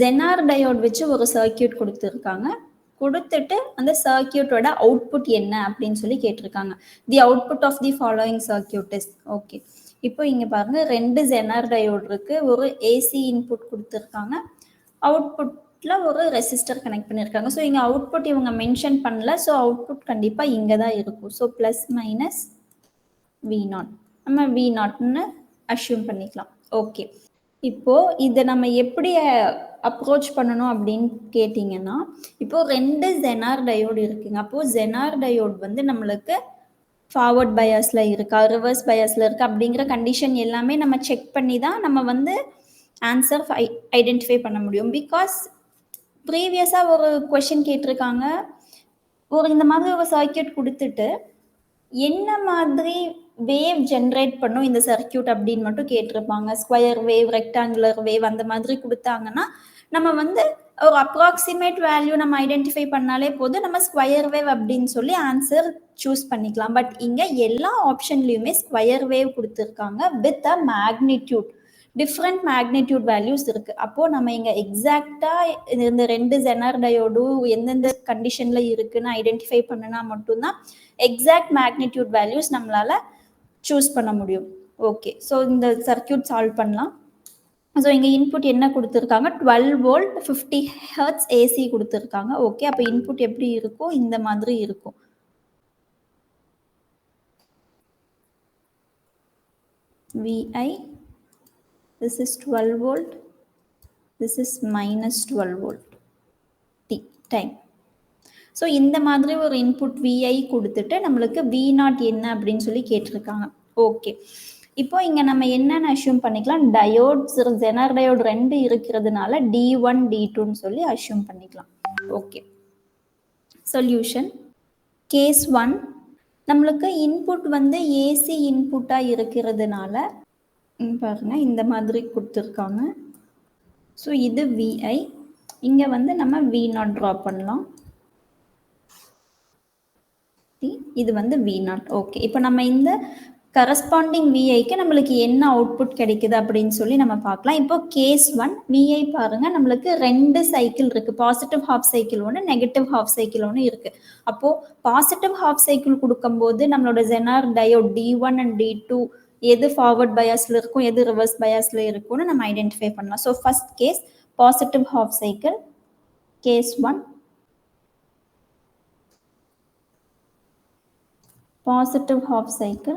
Zener diode வச்சு ஒரு circuit கொடுத்துருக்காங்க. கொடுத்துட்டு அந்த சர்க்கியூட்டோட அவுட்புட் என்ன அப்படின்னு சொல்லி கேட்டிருக்காங்க. The output of the following circuit is okay. இப்போ இங்க பாருங்க 2 ஜெனார் டயோட் இருக்கு. ஒரு ஏசி இன்புட் கொடுத்துருக்காங்க. அவுட்புட்ல ஒரு ரெசிஸ்டர் கனெக்ட் பண்ணியிருக்காங்க. ஸோ இங்க அவுட்புட் இவங்க மென்ஷன் பண்ணல. ஸோ அவுட்புட் கண்டிப்பா இங்க தான் இருக்கும். ஸோ பிளஸ் மைனஸ் V0 நம்ம V0ன்னு அஷ்யூம் பண்ணிக்கலாம். ஓகே. இப்போ இதை நம்ம எப்படி அப்ரோச் பண்ணணும் அப்படின்னு கேட்டிங்கன்னா, இப்போ 2 ஜெனார் டயோடு இருக்குங்க. அப்போ ஜெனார் டயோட் வந்து நம்மளுக்கு ஃபார்வர்ட் பயாஸ்ல இருக்கா, ரிவர்ஸ் பயாஸ்ல இருக்கா அப்படிங்கிற கண்டிஷன் எல்லாமே நம்ம செக் பண்ணி தான் நம்ம வந்து ஆன்சர் ஐடென்டிஃபை பண்ண முடியும். பிகாஸ் ப்ரீவியஸாக ஒரு கொஷின் கேட்டிருக்காங்க, இந்த மாதிரி ஒரு சர்க்கியூட் கொடுத்துட்டு என்ன மாதிரி வேவ் ஜென்ரேட் பண்ணும் இந்த சர்க்கியூட் அப்படின்னு மட்டும் கேட்டிருப்பாங்க. ஸ்கொயர் வேவ், ரெக்டாங்குலர் வேவ் அந்த மாதிரி கொடுத்தாங்கன்னா நம்ம வந்து ஒரு அப்ராக்சிமேட் வேல்யூ நம்ம ஐடென்டிஃபை பண்ணாலே போதும், நம்ம ஸ்கொயர் வேவ் அப்படின்னு சொல்லி ஆன்சர் சூஸ் பண்ணிக்கலாம். பட் இங்கே எல்லா ஆப்ஷன்லையுமே ஸ்கொயர் வேவ் கொடுத்துருக்காங்க with a magnitude, different magnitude values இருக்கு. அப்போ நம்ம இங்க எக்ஸாக்டா இந்த 2 ஜெனார் டயோடு எந்தெந்த கண்டிஷன்ல இருக்குன்னு ஐடென்டிஃபை பண்ணினா மட்டும்தான் எக்ஸாக்ட் மேக்னிடியூட் வேல்யூஸ் நம்மளால சூஸ் பண்ண முடியும். ஓகே, ஸோ இந்த சர்க்கியூட் சால்வ் பண்ணலாம். ஸோ இங்கே இன்புட் என்ன கொடுத்துருக்காங்க, 12 வோல்ட் 50 ஹெர்ட்ஸ் ஏசி கொடுத்துருக்காங்க. ஓகே, அப்போ இன்புட் எப்படி இருக்கும், இந்த மாதிரி இருக்கும். VI, this is 12 volt, this is minus 12 volt, T, time. So இந்த மாதிரி ஒரு இன்புட் VI கொடுத்துட்டு நம்மளுக்கு V0 என்ன அப்படின்னு சொல்லி கேட்டிருக்காங்க. ஓகே, இப்போ இங்கே நம்ம என்னென்னு அஷ்யூம் பண்ணிக்கலாம், டயோட்ஸ் ஜெனார் டயோட் 2 இருக்கிறதுனால D1 D2ன்னு சொல்லி அஷ்யூம் பண்ணிக்கலாம். Okay, solution. கேஸ் 1 நம்மளுக்கு இன்புட் வந்து ஏசி இன்புட்டாக இருக்கிறதுனால பாருங்க இந்த மாதிரி கொடுத்துருக்காங்க. ஸோ இது VI, இங்கே வந்து நம்ம V0 ட்ரா பண்ணலாம். இது வந்து V0. ஓகே, இப்போ நம்ம இந்த கரஸ்பாண்டிங் VIக்கு நம்மளுக்கு என்ன அவுட்புட் கிடைக்குது அப்படின்னு சொல்லி நம்ம பார்க்கலாம். இப்போ கேஸ் 1 VI பாருங்க, நம்மளுக்கு 2 சைக்கிள் இருக்கு. பாசிட்டிவ் ஹாஃப் சைக்கிள் ஒன்று, நெகட்டிவ் ஹாஃப் சைக்கிள் ஒன்று இருக்கு. அப்போ பாசிட்டிவ் ஹாஃப் சைக்கிள் கொடுக்கும்போது நம்மளோட Zener diode D1 and D2 எது ஃபார்வர்ட் பயாஸ்ல இருக்கும், எது ரிவர்ஸ் பயாஸ்ல இருக்கும்னு நம்ம ஐடென்டிஃபை பண்ணலாம். So first case positive half cycle, case 1 positive half cycle.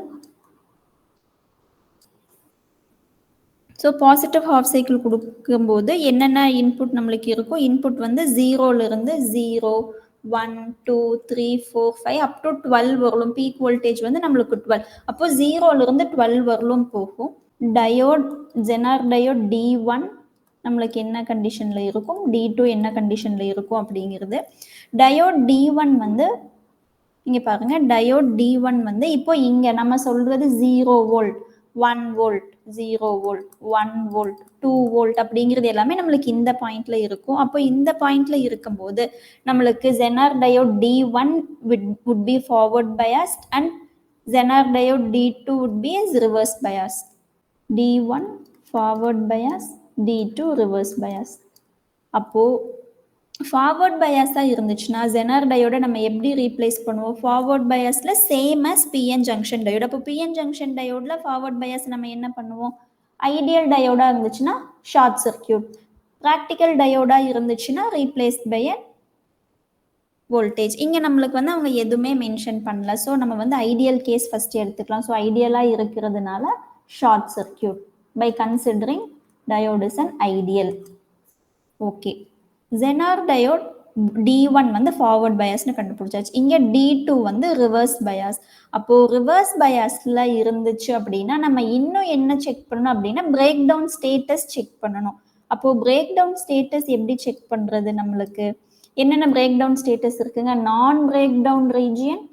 So positive half cycle கொடுக்கும்போது என்னென்ன இன்புட் நம்மளுக்கு இருக்கும், இன்புட் வந்து 0லிருந்து 0, 1, 2, 3, 4, 5 அப் டு 12 வரலும். பீக் வோல்டேஜ் வந்து நம்மளுக்கு 12. அப்போ 0லிருந்து 12 வரலும் போகும். டயோட் ஜெனார் டயோட் D1 நம்மளுக்கு என்ன கண்டிஷன்ல இருக்கும், D2 என்ன கண்டிஷன்ல இருக்கும் அப்படிங்கிறது. டயோட் D1 வந்து இங்க பாருங்க, டயோட் D1 வந்து இப்போ இங்க நம்ம சொல்றது 0 volt, 1 volt, 0 volt, 1 volt, 2 volt அப்படிங்கிறது எல்லாமே நம்மளுக்கு இந்த பாயிண்ட்ல இருக்கும். அப்போ இந்த பாயிண்ட்ல இருக்கும்போது நம்மளுக்கு zener diode D1 would be forward biased and Zener diode D2 would be as reverse biased. D1 forward bias, D2 reverse bias. அப்போ ஃபார்வர்ட் பயாஸாக இருந்துச்சுன்னா ஜெனார் டயோட நம்ம எப்படி ரீப்ளேஸ் பண்ணுவோம், ஃபார்வர்ட் பயாஸில் same as PN junction diode. அப்போ PN junction டயோடில் forward bias நம்ம என்ன பண்ணுவோம், ஐடியல் டயோடாக இருந்துச்சுன்னா ஷார்ட் சர்க்கியூட், ப்ராக்டிக்கல் டயோடாக இருந்துச்சுன்னா ரீப்ளேஸ் பை அ வோல்டேஜ். இங்கே நம்மளுக்கு வந்து அவங்க எதுவுமே மென்ஷன் பண்ணல. ஸோ நம்ம வந்து ஐடியல் கேஸ் ஃபஸ்ட்டு எடுத்துக்கலாம். ஸோ ஐடியலாக இருக்கிறதுனால short circuit by considering diode is an ideal. Okay, zener diode D1 வந்து ஃபார்வர்ட் பயாஸ்னு கண்டுபிடிச்சாச்சு. இங்கே D2 வந்து ரிவர்ஸ் பயாஸ். அப்போ ரிவர்ஸ் பயாஸ்ல இருந்துச்சு அப்படின்னா நம்ம இன்னும் என்ன செக் பண்ணணும் அப்படின்னா பிரேக் டவுன் ஸ்டேட்டஸ் செக் பண்ணணும். அப்போ பிரேக் டவுன் ஸ்டேட்டஸ் எப்படி செக் பண்றது, நம்மளுக்கு என்னென்ன பிரேக் டவுன் ஸ்டேட்டஸ் இருக்குங்க, non break down region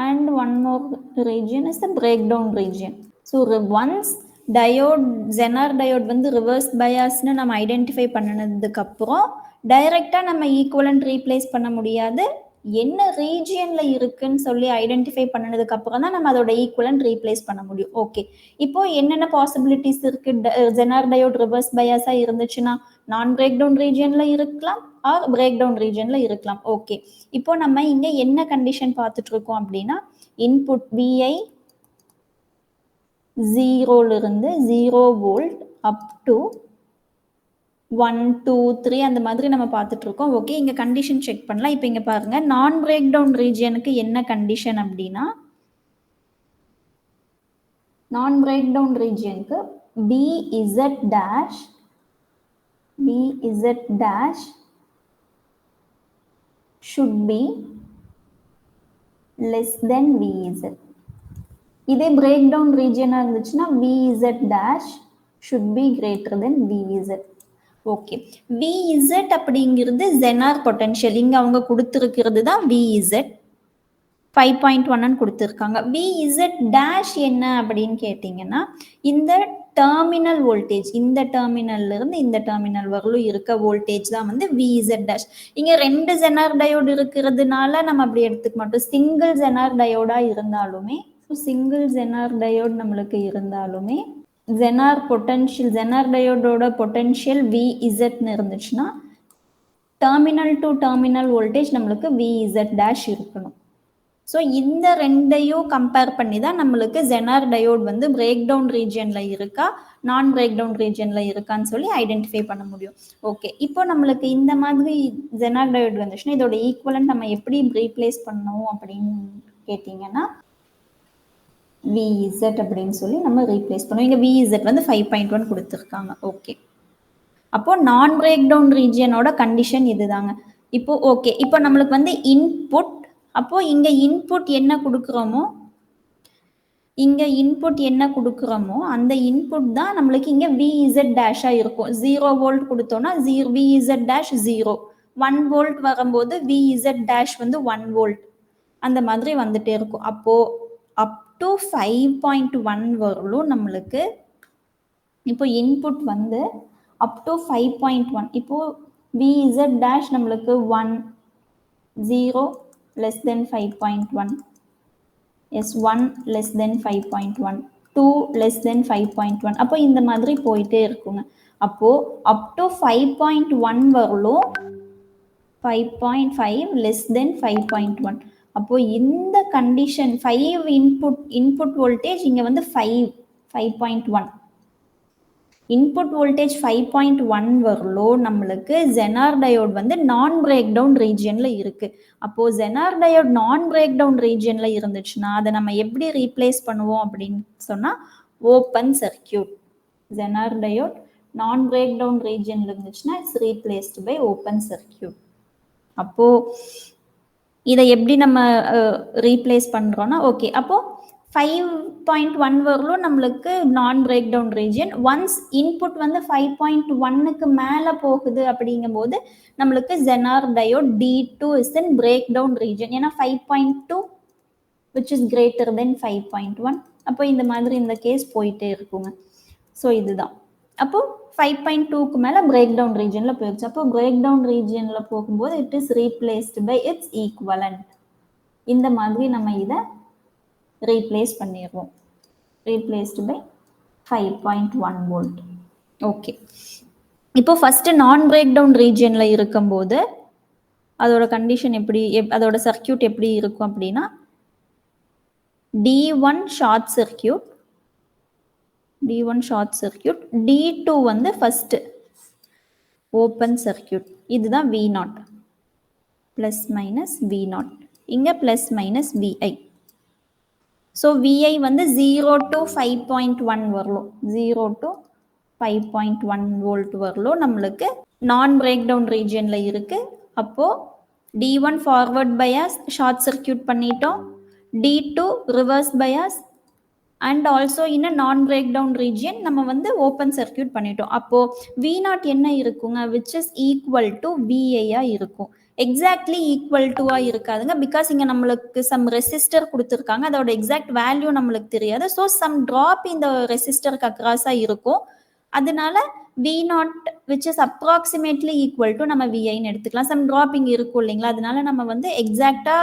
and one more region is the breakdown region. So once diode Zener diode வந்து ரிவர்ஸ் பயாஸ்னு நம்ம ஐடென்டிஃபை பண்ணினதுக்கு அப்புறம் டைரெக்டாக நம்ம ஈக்குவலன்ட் ரீப்ளேஸ் பண்ண முடியாது, என்ன ரீஜியன்ல இருக்குன்னு சொல்லி ஐடென்டிஃபை பண்ணதுக்கு அப்புறம் தான் நம்ம அதோட ஈக்குவலன்ட் ரீப்ளேஸ் பண்ண முடியும். ஓகே. இப்போ என்னென்ன பாசிபிலிட்டிஸ் இருக்கு? ஜெனர் டயோட் ரிவர்ஸ் பயாஸா இருந்துச்சுன்னா நான் பிரேக் டவுன் ரீஜியன்ல இருக்கலாம் ஆர் பிரேக் டவுன் ரீஜியன்ல இருக்கலாம். ஓகே. இப்போ நம்ம இங்க என்ன கண்டிஷன் பார்த்துட்டு இருக்கோம் அப்படின்னா இன்புட் VI 0ல இருந்து 0 வோல்ட் அப் டு 1 2 3 அந்த மாதிரி நம்ம பார்த்துட்டு இருக்கோம். ஓகே, இங்க கண்டிஷன் செக் பண்ணலாம். இப்போ இங்க பாருங்க நான் பிரேக் டவுன் ரீஜியனுக்கு என்ன கண்டிஷன் அப்படின்னா நான் பிரேக் டவுன் ரீஜியனுக்கு BZ dash should be less than VZ. இதே பிரேக் டவுன் ரீஜியனா இருந்துச்சுன்னா VZ dash should be greater than VZ. Okay, VZ அப்படிங்கிறது ஜெனார் பொட்டன்ஷியல். இங்க அவங்க கொடுத்துருக்கிறது தான் VZ 5.1 கொடுத்துருக்காங்க. VZ டேஷ் என்ன அப்படின்னு கேட்டிங்கன்னா இந்த டெர்மினல் வோல்டேஜ், இந்த டெர்மினல்ல இருந்து இந்த டெர்மினல் வரலும் இருக்க வோல்டேஜ் தான் வந்து VZ டேஷ். இங்க 2 ஜெனார் டயோடு இருக்கிறதுனால நம்ம அப்படி எடுத்துக்க மாட்டோம். சிங்கிள் ஜெனார் டயோடா இருந்தாலுமே சிங்கிள் ஜெனார் டயோடு நம்மளுக்கு இருந்தாலுமே ஜெனார் பொட்டன்ஷியல், ஜெனார் டயோடோட பொட்டன்ஷியல் VZன்னு இருந்துச்சுன்னா டெர்மினல் டு டெர்மினல் வோல்டேஜ் நம்மளுக்கு VZ டேஷ் இருக்கணும். ஸோ இந்த ரெண்டையும் கம்பேர் பண்ணி தான் நம்மளுக்கு ஜெனார் டயோட் வந்து பிரேக் டவுன் ரீஜியன்ல இருக்கா நான் பிரேக் டவுன் ரீஜியன்ல இருக்கான்னு சொல்லி ஐடென்டிஃபை பண்ண முடியும். ஓகே, இப்போ நம்மளுக்கு இந்த மாதிரி ஜெனார் டயோட் வந்துச்சுன்னா இதோட ஈக்குவலன்ட் நம்ம எப்படி ரீப்ளேஸ் பண்ணணும் அப்படின்னு கேட்டிங்கன்னா VZ அப்படின்னு சொல்லி நம்ம ரீப்ளேஸ் பண்ணுவோம். இங்கே VZ வந்து 5.1 கொடுத்துருக்காங்க. ஓகே, அப்போ நான் பிரேக் டவுன் ரீஜியனோட கண்டிஷன் இதுதாங்க. இப்போ ஓகே, இப்போ நம்மளுக்கு வந்து இன்புட், அப்போ இங்க இன்புட் என்ன கொடுக்குறோமோ அந்த இன்புட் தான் நம்மளுக்கு இங்க VZ டேஷா இருக்கும். 0 வோல்ட் கொடுத்தோம்னா VZ டேஷ் 0, 1 வோல்ட் வரும்போது VZ டேஷ் வந்து 1 வோல்ட், அந்த மாதிரி வந்துட்டே இருக்கும். அப்போ அப் டு 5.1 வரலும் நம்மளுக்கு இப்போ இன்புட் வந்து அப் டு 5.1. இப்போ VZ டேஷ் நம்மளுக்கு 1 0 less than 5.1, yes 1 less than 5.1, 2 less than 5.1, அப்போ இந்த மாதிரி போயிட்டே இருக்குங்க. அப்போ அப் டு 5.1 வரலும் 5.5 less than 5.1. அப்போ இந்த கண்டிஷன் 5 இன்புட் வோல்டேஜ் இங்க வந்து 5.1 இன்புட் வோல்டேஜ் 5.1 வரலோ நம்மளுக்கு ஜெனார் டயோட் வந்து நான் பிரேக் டவுன் ரீஜியன்ல இருக்கு. அப்போ zener diode non break down ரீஜியன்ல இருந்துச்சுன்னா அதை நம்ம எப்படி ரீப்ளேஸ் பண்ணுவோம் அப்படின்னு சொன்னா open circuit. Zener diode non break down ரீஜியன்ல இருந்துச்சுன்னா it's replaced by open circuit. அப்போ இதை எப்படி நம்ம ரீப்ளேஸ் பண்றோம்னா ஓகே, அப்போ 5.1 வரலும் நம்மளுக்கு non break down region. Once input வந்து 5.1க்கு மேல போகுது அப்படிங்கும்போது நம்மளுக்கு zener diode D2 is in break down region. ஏன்னா 5.2 which is greater than 5.1. அப்போ இந்த மாதிரி இந்த கேஸ் போயிட்டே இருக்குங்க. ஸோ இதுதான் அப்போ 5.2க்கு மேல பிரேக் டவுன் ரீஜியன்ல போயிடுச்சு. அப்போ பிரேக் டவுன் ரீஜியன்ல போகும்போது it is replaced by its equivalent. இந்த மாதிரி நம்ம இதை ரீப்ளேஸ் பண்ணிடுவோம். Replaced by 5.1 volt. ஓகே, இப்போ ஃபர்ஸ்ட் நான் பிரேக் டவுன் ரீஜியன்ல இருக்கும்போது அதோட கண்டிஷன் எப்படி, அதோட சர்க்கியூட் எப்படி இருக்கும் அப்படின்னா D1 ஷார்ட் சர்க்கியூட், D2 வந்து ஃபர்ஸ்ட் ஓப்பன் சர்க்கியூட். இதுதான் V0 பிளஸ் மைனஸ் V0, இங்க plus minus VI. So VI வந்து 0 to 5.1 வரலும், 0 to 5.1 வோல்ட் வரலும் நம்மளுக்கு நான் பிரேக் டவுன் ரீஜியன்ல இருக்கு. அப்போ D1 forward bias short circuit பண்ணிட்டோம், D2 reverse bias and also in non break down region நம்ம வந்து ஓப்பன் சர்க்கியூட் பண்ணிட்டோம். அப்போ V0 என்ன இருக்குங்க, which is equal to VI இருக்கும். எக்ஸாக்ட்லி ஈக்குவல் டுவா இருக்காதுங்க, பிகாஸ் இங்க நம்மளுக்கு சம் ரெசிஸ்டர் கொடுத்துருக்காங்க, அதோட எக்ஸாக்ட் வேல்யூ நம்மளுக்கு தெரியாது. ஸோ சம் ட்ராப் இந்த ரெசிஸ்டருக்கு அக்ராஸா இருக்கும். அதனால V not which is approximately equal to நம்ம விஐன்னு எடுத்துக்கலாம். சம் ட்ராப்பிங் இருக்கும் இல்லைங்களா, அதனால நம்ம வந்து எக்ஸாக்டா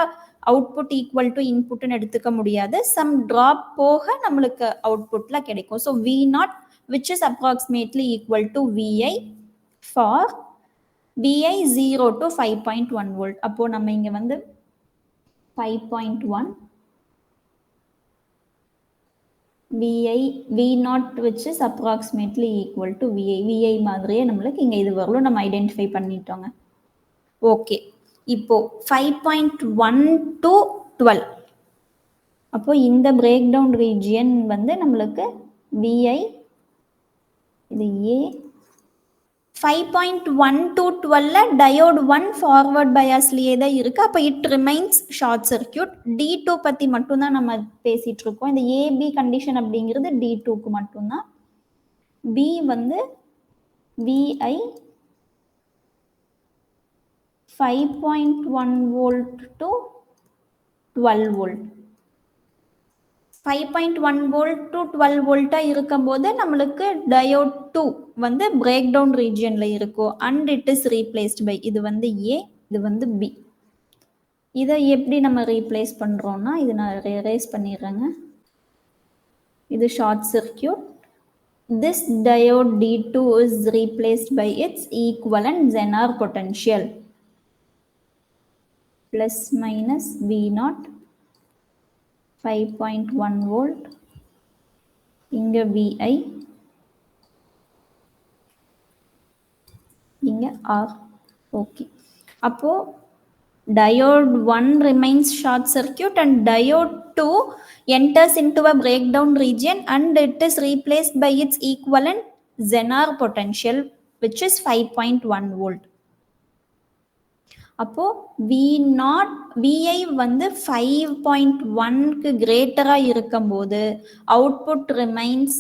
அவுட்புட் ஈக்குவல் டு இன்புட்னு எடுத்துக்க முடியாது. சம் ட்ராப் போக நம்மளுக்கு அவுட்புட்ல கிடைக்கும். So V naught which is approximately equal to VI for VI 0 to 5.1 volt. அப்போ நம்ம இங்க வந்து 5.1 VI V naught which is approximately equal to VI மாதிரியே நம்மளுக்கு இங்க இது வரலும் நம்ம ஐடென்டிஃபை பண்ணிட்டோங்க. ஓகே, இப்போ 5.1 to 12. அப்போ இந்த பிரேக் டவுன் ரீஜியன் வந்து நம்மளுக்கு VI இது A 5.1 to 12 டயோட் 1 ஃபார்வர்ட் பயாஸ்லயே தான் இருக்கு. அப்போ it remains short circuit. D2 பத்தி மட்டும்தான் நம்ம பேசிட்டு இருக்கோம். இந்த ஏபி கண்டிஷன் அப்படிங்கிறது D2க்கு மட்டும்தான். B வந்து VI 5.1 volt to 12 volt. 5.1 volt to 12 volt இருக்கும்போது நம்மளுக்கு டயோட் 2 வந்து பிரேக் டவுன் ரீஜியன்ல இருக்கும். And it is replaced by இது வந்து A, இது வந்து B. இதை எப்படி நம்ம ரீப்ளேஸ் பண்றோம்னா, இது நான் எரேஸ் பண்ணிடுறேங்க. இது short circuit. This diode D2 is replaced by its equivalent Zener potential plus minus V0 5.1 volt. இங்க VI, இங்க R. ஓகே, அப்போ diode 1 remains short circuit and diode 2 enters into a breakdown region and it is replaced by its equivalent Zener potential which is 5.1 volt. அப்போ VI வந்து 5.1க்கு கிரேட்டரா இருக்கும்போது output remains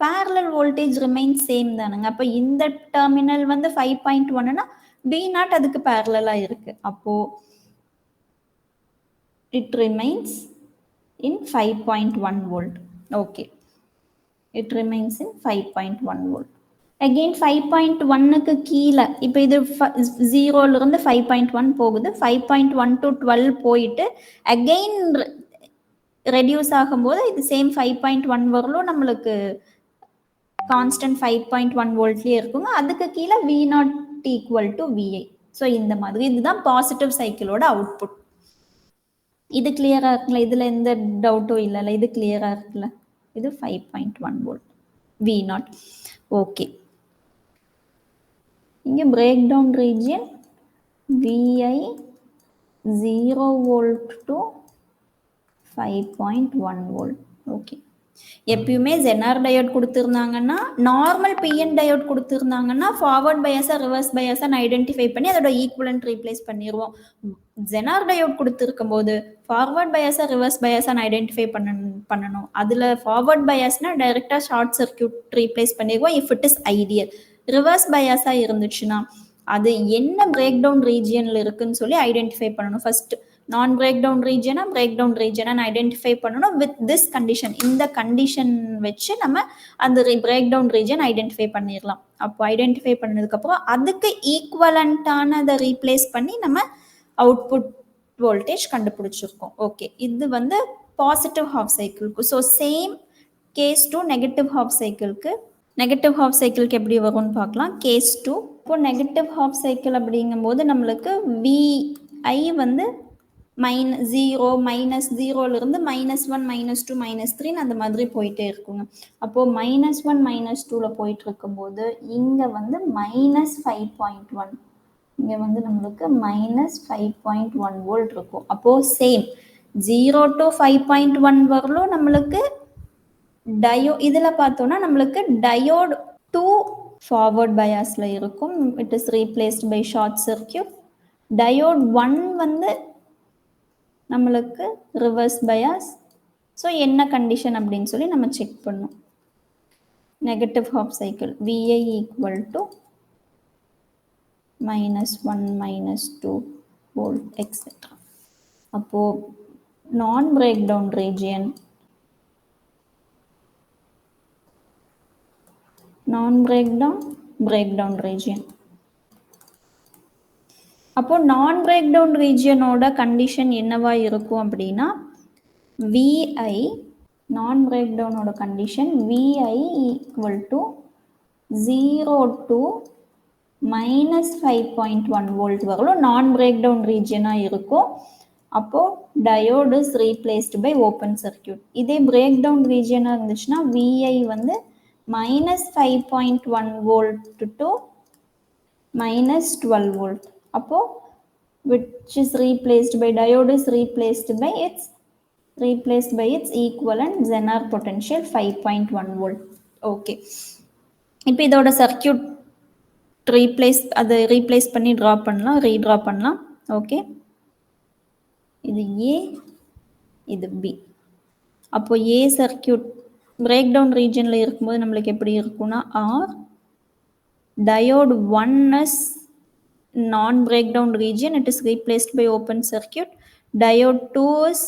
parallel voltage remains same தானுங்க. அப்போ இந்த terminal வந்து 5.1னா V0 அதுக்கு parallel-ஆ இருக்கு. அப்போ it remains in 5.1 volt. Okay, it remains in 5.1 volt. Again 5.1க்கு கீழே இப்போ இது 0ல இருந்து 5.1 போகுது. 5.1 to 12 போயிட்டு அகெயின் ரெடியூஸ் ஆகும்போது இது சேம் 5.1 வரலும் நம்மளுக்கு கான்ஸ்டன்ட் 5.1 வோல்ட்லயே இருக்குங்க. அதுக்கு கீழே V0 equal to VI. So இந்த மாதிரி இதுதான் பாசிட்டிவ் சைக்கிளோட அவுட்புட். இது கிளியரா இருக்குல்ல, இதுல எந்த டவுட்டும் இல்லைல்ல, இது கிளியரா இருக்குல்ல. இது 5.1 வோல்ட் V0. ஓகே, இங்க break down region VI 0 volt to 5.1 volt. Okay, எப்பயுமே ஜெனர் டயோட் கொடுத்துருந்தாங்கன்னா, நார்மல் பிஎன் டயோட் கொடுத்துருந்தாங்கன்னா ஃபார்வர்ட் பயாஸா ரிவர்ஸ் பயாஸான்னு ஐடென்டிஃபை பண்ணி அதோட ஈக்குவலன்ட் ரீப்ளேஸ் பண்ணிடுவோம். ஜெனர் டயோட் கொடுத்துருக்கும் போது ஃபார்வர்ட் பயாஸா ரிவர்ஸ் பயாஸான்னு ஐடென்டிஃபை பண்ணணும். அதில் ஃபார்வர்ட் பயாஸ்னா டைரெக்டாக ஷார்ட் சர்க்கியூட் ரீப்ளேஸ் பண்ணிடுவோம் if it is ideal. Reverse பயாஸாக இருந்துச்சுன்னா அது என்ன பிரேக் டவுன் ரீஜியனில் இருக்குன்னு சொல்லி ஐடென்டிஃபை பண்ணணும். First non break down ரீஜனா identify பண்ணணும் வித் திஸ் கண்டிஷன். இந்த கண்டிஷன் வச்சு நம்ம அந்த பிரேக் டவுன் ரீஜன் ஐடென்டிஃபை பண்ணிடலாம். அப்போ ஐடென்டிஃபை பண்ணதுக்கப்புறம் அதுக்கு ஈக்குவலண்டானதை ரீப்ளேஸ் பண்ணி நம்ம அவுட்புட் வோல்டேஜ் கண்டுபிடிச்சிருக்கோம். ஓகே, இது வந்து பாசிட்டிவ் ஹாஃப் சைக்கிள்க்கு. So same case to negative half சைக்கிள்க்கு. நெகட்டிவ் ஹாஃப் சைக்கிள்க்கு எப்படி வரும்னு பார்க்கலாம். கேஸ் 2. இப்போ நெகட்டிவ் ஹாஃப் சைக்கிள் அப்படிங்கும்போது நம்மளுக்கு VI வந்து -0 -0லிருந்து -1 -2 -3 அந்த மாதிரி போயிட்டே இருக்குங்க. அப்போ -1 -2ல போயிட்டு இருக்கும்போது இங்க வந்து -5.1, இங்க வந்து நம்மளுக்கு -5.1 வோல்ட் இருக்கும். அப்போ சேம் 0 to 5.1 வரலும் நம்மளுக்கு இதுல பார்த்தோம்னா நம்மளுக்கு டயோட் 2 ஃபார்வர்ட் பயாஸ்ல இருக்கும். It is replaced by short circuit. Diode 1 வந்து நம்மளுக்கு ரிவர்ஸ் பயாஸ். ஸோ என்ன கண்டிஷன் அப்படின்னு சொல்லி நம்ம செக் பண்ணோம். Negative half cycle VI equal to -1 -2 volt etcetera. அப்போ non break down region non breakdown region. அப்போ நான் பிரேக்டவுன் ரீஜியனோட கண்டிஷன் என்னவா இருக்கும் அப்படின்னா விஐ நான் பிரேக்டவுனோட condition VI equal to 0 to -5.1 volt வரலும் நான் பிரேக்டவுன் ரீஜியனாக இருக்கும். அப்போது diode is replaced by open circuit. இதே பிரேக்டவுன் ரீஜியனாக இருந்துச்சுன்னா விஐ வந்து -5.1 வோல்ட் டு -12 வோல்ட். அப்போது which is replaced by diode is replaced by its equivalent Zener potential 5.1 volt. Okay, இப்போ இதோட சர்க்கியூட் ரீப்ளேஸ் பண்ணி ரீட்ரா பண்ணலாம். ஓகே, இது ஏ, இது பி. அப்போ ஏ சர்க்கியூட் பிரேக்டவுன் ரீஜனில் இருக்கும்போது நம்மளுக்கு எப்படி இருக்கும்னா R diode 1 is non-breakdown region, it is replaced by open circuit. Diode 2 is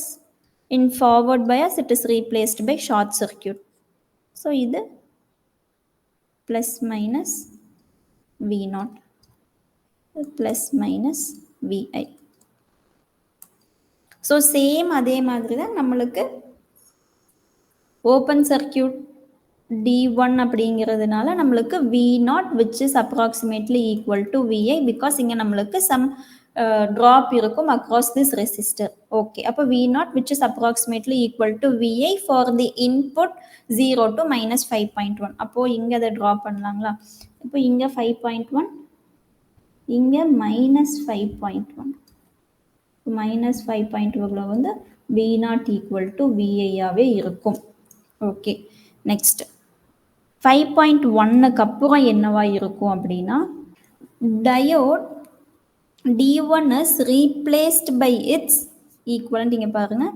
in forward bias, it is replaced by short circuit. So இது plus minus V0 plus minus VI. So same அதே மாதிரி தான் நம்மளுக்கு open circuit D1 அப்படிங்கிறதுனால நம்மளுக்கு V0 which is approximately equal to VI because இங்கே நம்மளுக்கு some drop இருக்கும் across this resistor. Okay, அப்போ V0 which is approximately equal to VI for the input 0 to -5.1. அப்போ இங்கே அதை ட்ரா பண்ணலாங்களா? இப்போ இங்கே 5.1, இங்கே -5.1. -5.1 வந்து V0 equal to VI ஆவே இருக்கும். ஓகே, நெக்ஸ்ட் 5.1க்கு அப்புறம் என்னவா இருக்கும் அப்படின்னா diode D1 is replaced by its equivalent. இங்கே பாருங்க,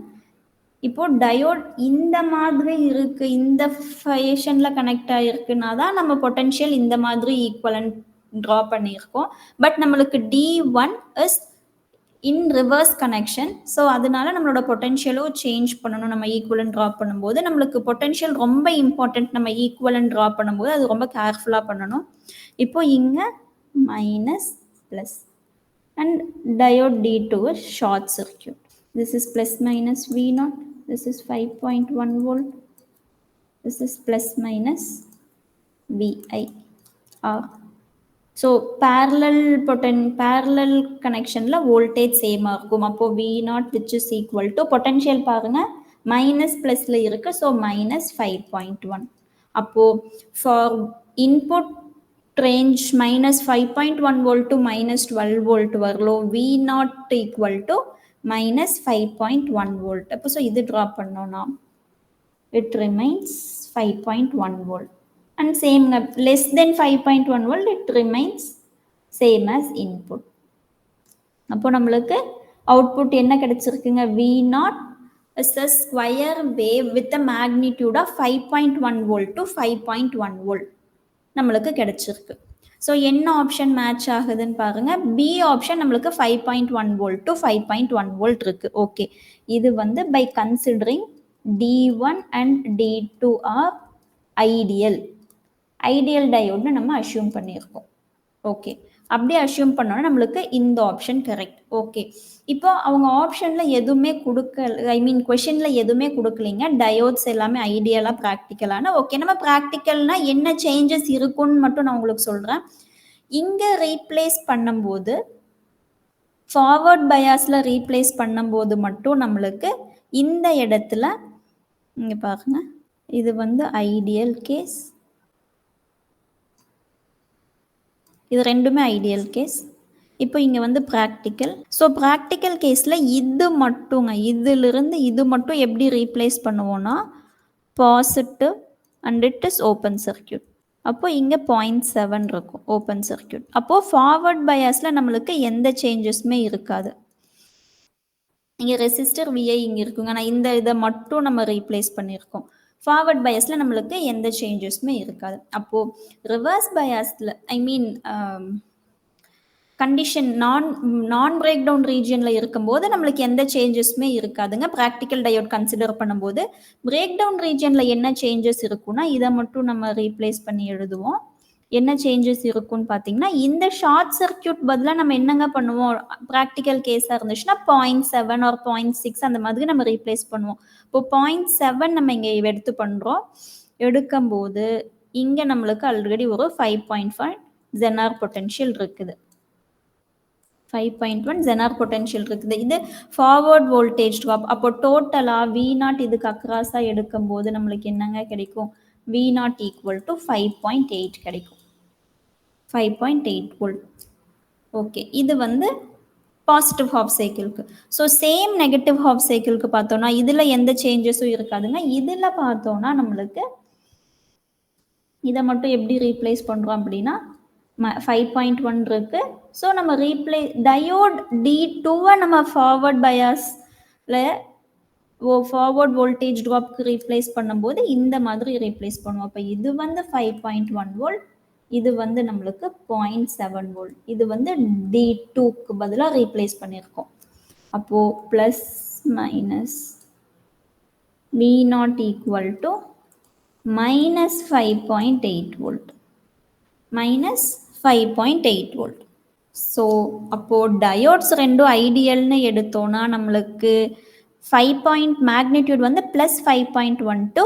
இப்போ டயோட் இந்த மாதிரி இருக்கு, இந்த ஃபேஷனில் கனெக்ட் ஆகிருக்குன்னா தான் நம்ம பொட்டென்ஷியல் இந்த மாதிரி ஈக்குவலண்ட் ட்ரா பண்ணியிருக்கோம். பட் நம்மளுக்கு D1 is in reverse connection. So அதனால நம்மளோட பொட்டென்ஷியலும் சேஞ்ச் பண்ணணும். நம்ம ஈக்குவலண்ட் ட்ரா பண்ணும்போது நம்மளுக்கு பொட்டென்ஷியல் ரொம்ப இம்பார்ட்டன்ட். நம்ம ஈக்குவலண்ட் ட்ரா பண்ணும்போது அது ரொம்ப கேர்ஃபுல்லாக பண்ணணும். இப்போ இங்கே minus plus and diode D2 is short circuit. This is plus minus V0. This is 5.1 volt. This is plus minus VI R. So parallel கனெக்ஷனில் வோல்டேஜ் சேமாக இருக்கும். அப்போது V0 which is equal to potential பாருங்கள் minus ப்ளஸில் இருக்குது. So -5.1. அப்போது for input range -5.1 volt to -12 volt வரலும் V0 equal to -5.1 volt. அப்போ ஸோ இது ட்ரா பண்ணோன்னா it remains 5.1 volt. And same less than 5.1 volt it remains same as input. அப்போ நம்மளுக்கு அவுட்புட் என்ன கிடைச்சிருக்குங்க? V0 is a square wave with a magnitude of 5.1 volt to 5.1 volt நம்மளுக்கு கிடைச்சிருக்கு. So என்ன option match ஆகுதுன்னு பாருங்க. பி ஆப்ஷன் நம்மளுக்கு 5.1 volt to 5.1 volt இருக்கு. ஓகே, இது வந்து by considering D1 and D2 are ideal டயோட்னு நம்ம அஷ்யூம் பண்ணியிருக்கோம். ஓகே, அப்படியே அஷ்யூம் பண்ணோன்னா நம்மளுக்கு இந்த ஆப்ஷன் கரெக்ட். ஓகே, இப்போ அவங்க ஆப்ஷனில் எதுவுமே கொஷனில் எதுவுமே கொடுக்கலைங்க. டயோட்ஸ் எல்லாமே ஐடியலாக ப்ராக்டிக்கலான. ஓகே, நம்ம ப்ராக்டிக்கல்னா என்ன சேஞ்சஸ் இருக்குன்னு மட்டும் நான் உங்களுக்கு சொல்கிறேன். இங்கே ரீப்ளேஸ் பண்ணும்போது ஃபார்வர்ட் பயாஸில் ரீப்ளேஸ் பண்ணும்போது மட்டும் நம்மளுக்கு இந்த இடத்துல இங்கே பாருங்க, இது வந்து ஐடியல் கேஸ், இது ரெண்டுமே ஐடியல் கேஸ். இப்போ இங்கே வந்து ப்ராக்டிக்கல். ஸோ ப்ராக்டிக்கல் கேஸில் இது மட்டுங்க, இதிலிருந்து இது மட்டும் எப்படி ரீப்ளேஸ் பண்ணுவோன்னா positive and it is open circuit. அப்போ இங்கே 0.7 இருக்கும் ஓப்பன் சர்க்கியூட். அப்போது ஃபார்வர்ட் பயாஸில் நம்மளுக்கு எந்த சேஞ்சஸுமே இருக்காது. இங்கே ரெசிஸ்டர் விஐ இங்கே இருக்குங்க. ஆனால் இந்த இதை மட்டும் நம்ம ரீப்ளேஸ் பண்ணியிருக்கோம். ஃபார்வர்ட் பயாஸில் நம்மளுக்கு எந்த சேஞ்சஸுமே இருக்காது. அப்போது ரிவர்ஸ் பயாஸில் கண்டிஷன் நான் பிரேக் டவுன் ரீஜியனில் இருக்கும்போது நம்மளுக்கு எந்த சேஞ்சஸுமே இருக்காதுங்க. ப்ராக்டிக்கல் டயோட் கன்சிடர் பண்ணும்போது பிரேக் டவுன் ரீஜியனில் என்ன சேஞ்சஸ் இருக்குன்னா இதை மட்டும் நம்ம ரீப்ளேஸ் பண்ணி எழுதுவோம். என்ன சேஞ்சஸ் இருக்குன்னு பார்த்தீங்கன்னா இந்த ஷார்ட் சர்க்கியூட் பதிலாக நம்ம என்னங்க பண்ணுவோம், ப்ராக்டிக்கல் கேஸாக இருந்துச்சுன்னா 0.7 ஆர் 0.6 அந்த மாதிரி நம்ம ரீப்ளேஸ் பண்ணுவோம். இப்போ 0.7 நம்ம இங்கே எடுத்து பண்ணுறோம். எடுக்கும்போது இங்கே நம்மளுக்கு ஆல்ரெடி ஒரு 5.5 Zener பொட்டென்ஷியல் இருக்குது. 5.1 Zener பொட்டென்ஷியல் இருக்குது. இது ஃபார்வர்ட் வோல்டேஜ் ட்ராப். அப்போ டோட்டலாக V0 இதுக்கு அக்ராஸாக எடுக்கும்போது நம்மளுக்கு என்னங்க கிடைக்கும், V0 ஈக்குவல் டு 5.8 கிடைக்கும். 5.8 வோல்ட். ஓகே, இது வந்து பாசிட்டிவ் ஹாஃப் சைக்கிளுக்கு. ஸோ சேம் நெகட்டிவ் ஹாஃப் சைக்கிளுக்கு பார்த்தோன்னா இதில் எந்த சேஞ்சஸும் இருக்காதுங்க. இதில் பார்த்தோன்னா நம்மளுக்கு இதை மட்டும் எப்படி ரீப்ளேஸ் பண்ணுறோம் அப்படின்னா 5.1 இருக்கு. ஸோ நம்ம டயோட் D2-வை நம்ம ஃபார்வர்ட் பயாஸில் ஃபார்வர்ட் வோல்டேஜ் ட்ராப்க்கு ரீப்ளேஸ் பண்ணும்போது இந்த மாதிரி ரீப்ளேஸ் பண்ணுவோம். அப்போ இது வந்து 5.1 வோல்ட், இது வந்து நம்மளுக்கு 0.7 வோல்ட். இது வந்து D2க்கு பதிலாக ரீப்ளேஸ் பண்ணியிருக்கோம். அப்போது plus minus V0 equal to minus 5.8 volt. minus 5.8 volt. So அப்போது டயோட்ஸ் ரெண்டும் ஐடியல்னு எடுத்தோன்னா நம்மளுக்கு மேக்னிடியூட் வந்து ப்ளஸ் 5.1 டு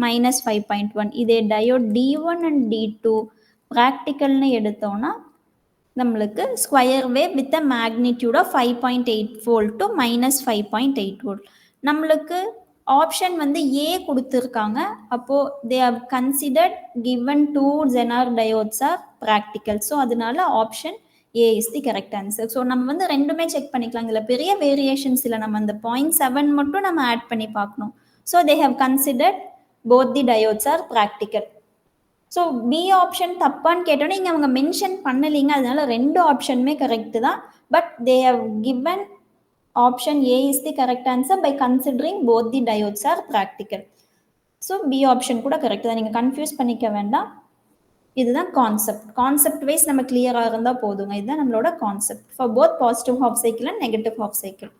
மைனஸ் 5.1. இதே டயோட் D1 அண்ட் D2 ப்ராக்டிக்கல்னு எடுத்தோன்னா நம்மளுக்கு square wave with a magnitude of 5.8 volt to minus 5.8 volt. நம்மளுக்கு ஆப்ஷன் வந்து ஏ கொடுத்துருக்காங்க. அப்போது they have considered given 2 Zener diodes are practical. So அதனால option A is the correct answer. So நம்ம வந்து ரெண்டுமே செக் பண்ணிக்கலாம். இதில் பெரிய வேரியேஷன்ஸ் இல்லை, நம்ம அந்த 0.7 மட்டும் நம்ம ஆட் பண்ணி பார்க்கணும். So they have considered both the diodes are practical. So B option தப்பான்னு கேட்டோன்னே இங்கே அவங்க மென்ஷன் பண்ணலைங்க. அதனால ரெண்டு ஆப்ஷனுமே கரெக்டு தான். But they have given option A is the correct answer by considering both the diodes are practical. So B option கூட கரெக்ட் தான். நீங்கள் கன்ஃபியூஸ் பண்ணிக்க வேண்டாம். இதுதான் கான்செப்ட் வைஸ் நம்ம கிளியராக இருந்தால் போதுங்க. இதுதான் நம்மளோட concept for both positive half cycle and negative half cycle.